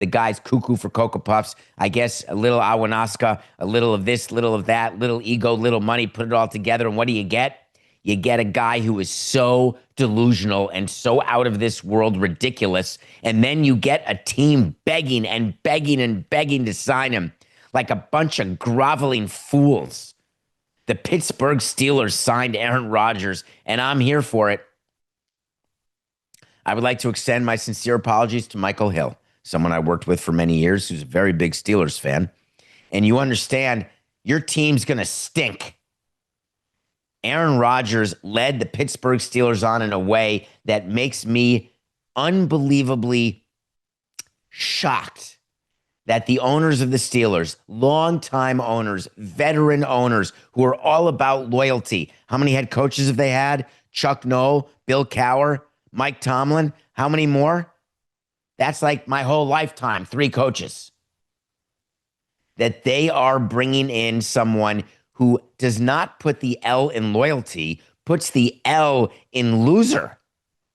The guy's cuckoo for Cocoa Puffs. I guess a little Awanaska, a little of this, little of that, little ego, little money, put it all together. And what do you get? You get a guy who is so delusional and so out of this world ridiculous. And then you get a team begging and begging and begging to sign him like a bunch of groveling fools. The Pittsburgh Steelers signed Aaron Rodgers, and I'm here for it. I would like to extend my sincere apologies to Michael Hill, someone I worked with for many years who's a very big Steelers fan. And you understand your team's going to stink. Aaron Rodgers led the Pittsburgh Steelers on in a way that makes me unbelievably shocked that the owners of the Steelers, longtime owners, veteran owners who are all about loyalty. How many head coaches have they had? Chuck Noll, Bill Cowher, Mike Tomlin. How many more? That's like my whole lifetime, 3 coaches. That they are bringing in someone who does not put the L in loyalty, puts the L in loser.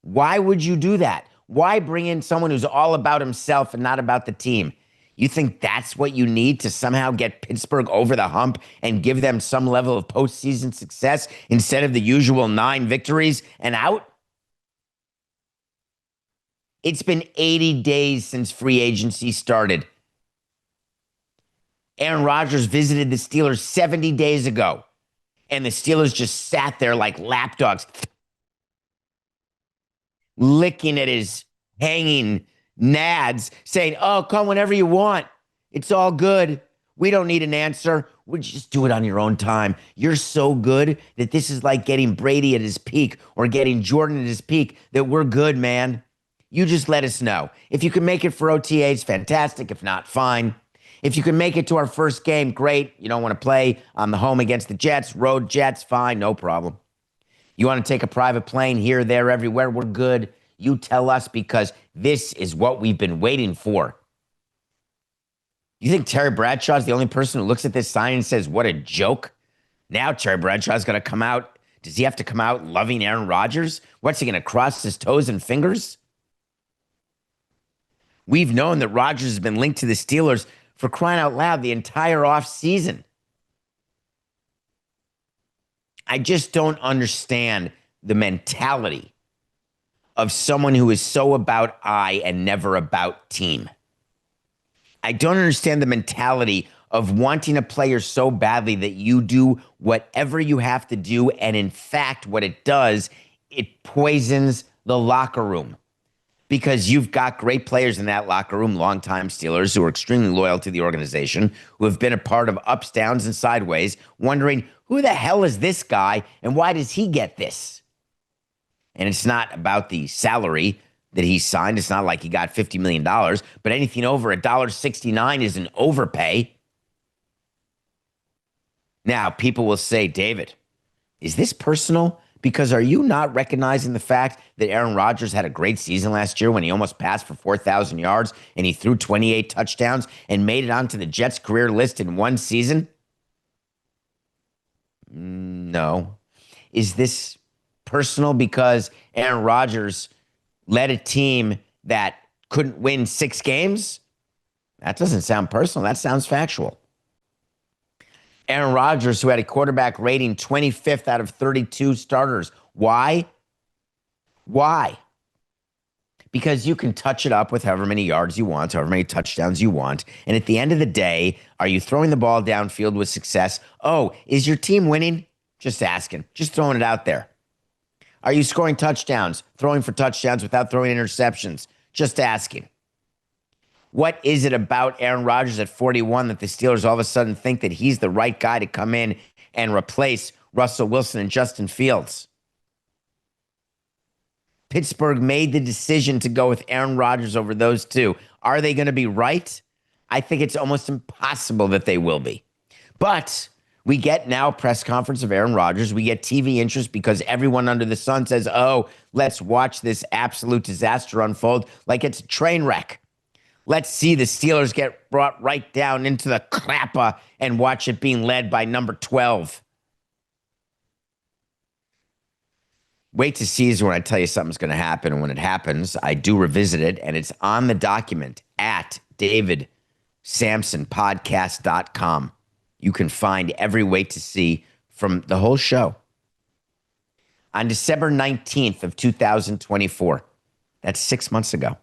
Why would you do that? Why bring in someone who's all about himself and not about the team? You think that's what you need to somehow get Pittsburgh over the hump and give them some level of postseason success instead of the usual 9 victories and out? It's been 80 days since free agency started. Aaron Rodgers visited the Steelers 70 days ago, and the Steelers just sat there like lapdogs, licking at his hanging nads, saying, oh, come whenever you want. It's all good. We don't need an answer. We'll just do it on your own time. You're so good that this is like getting Brady at his peak or getting Jordan at his peak, that we're good, man. You just let us know. If you can make it for OTAs, fantastic. If not, fine. If you can make it to our first game, great. You don't want to play on the home against the Jets, road Jets, fine, no problem. You want to take a private plane here, there, everywhere, we're good. You tell us, because this is what we've been waiting for. You think Terry Bradshaw is the only person who looks at this sign and says, what a joke? Now Terry Bradshaw is going to come out. Does he have to come out loving Aaron Rodgers? What's he going to cross his toes and fingers? We've known that Rodgers has been linked to the Steelers for crying out loud the entire offseason. I just don't understand the mentality of someone who is so about I and never about team. I don't understand the mentality of wanting a player so badly that you do whatever you have to do. And in fact, what it does, it poisons the locker room. Because you've got great players in that locker room, longtime Steelers who are extremely loyal to the organization, who have been a part of ups, downs, and sideways, wondering, who the hell is this guy and why does he get this? And it's not about the salary that he signed. It's not like he got $50 million, but anything over $1.69 is an overpay. Now, people will say, David, is this personal? Because are you not recognizing the fact that Aaron Rodgers had a great season last year when he almost passed for 4,000 yards and he threw 28 touchdowns and made it onto the Jets' career list in one season? No. Is this personal because Aaron Rodgers led a team that couldn't win 6 games? That doesn't sound personal. That sounds factual. Aaron Rodgers, who had a quarterback rating 25th out of 32 starters. Why? Why? Because you can touch it up with however many yards you want, however many touchdowns you want. And at the end of the day, are you throwing the ball downfield with success? Oh, is your team winning? Just asking. Just throwing it out there. Are you scoring touchdowns, throwing for touchdowns without throwing interceptions? Just asking. What is it about Aaron Rodgers at 41 that the Steelers all of a sudden think that he's the right guy to come in and replace Russell Wilson and Justin Fields? Pittsburgh made the decision to go with Aaron Rodgers over those two. Are they going to be right? I think it's almost impossible that they will be. But we get now a press conference of Aaron Rodgers. We get TV interest because everyone under the sun says, oh, let's watch this absolute disaster unfold like it's a train wreck. Let's see the Steelers get brought right down into the crapper and watch it being led by number 12. Wait to see is when I tell you something's going to happen. And when it happens, I do revisit it. And it's on the document at David Samson podcast.com. You can find every way to see from the whole show. On December 19th of 2024, that's 6 months ago,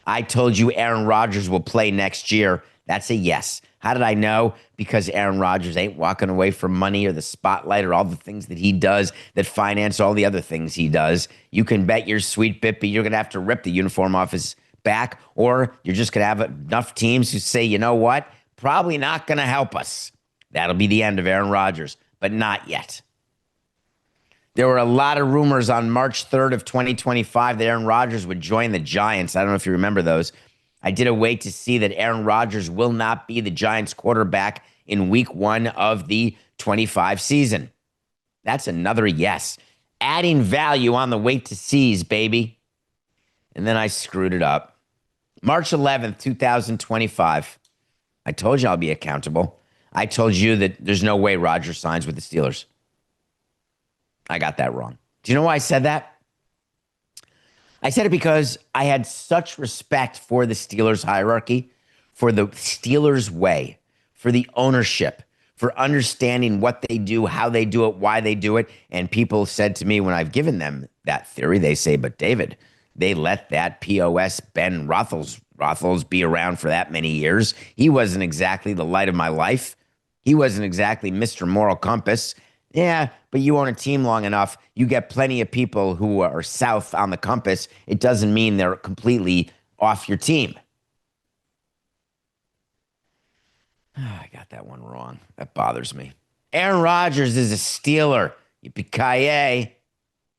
I told you Aaron Rodgers will play next year. That's a yes. How did I know? Because Aaron Rodgers ain't walking away from money or the spotlight or all the things that he does that finance all the other things he does. You can bet your sweet Bippy you're going to have to rip the uniform off his back, or you're just going to have enough teams who say, you know what? Probably not going to help us. That'll be the end of Aaron Rodgers, but not yet. There were a lot of rumors on March 3rd of 2025 that Aaron Rodgers would join the Giants. I don't know if you remember those. I did a wait to see that Aaron Rodgers will not be the Giants quarterback in week 1 of the 25 season. That's another yes. Adding value on the wait to sees, baby. And then I screwed it up. March 11th, 2025. I told you I'll be accountable. I told you that there's no way Rodgers signs with the Steelers. I got that wrong. Do you know why I said that? I said it because I had such respect for the Steelers hierarchy, for the Steelers way, for the ownership, for understanding what they do, how they do it, why they do it. And people said to me when I've given them that theory, they say, but David, they let that POS Ben Roethlisberger be around for that many years. He wasn't exactly the light of my life. He wasn't exactly Mr. Moral Compass. Yeah, but you own a team long enough, you get plenty of people who are south on the compass. It doesn't mean they're completely off your team. I got that one wrong. That bothers me. Aaron Rodgers is a Steeler. Yippee-ki-yay.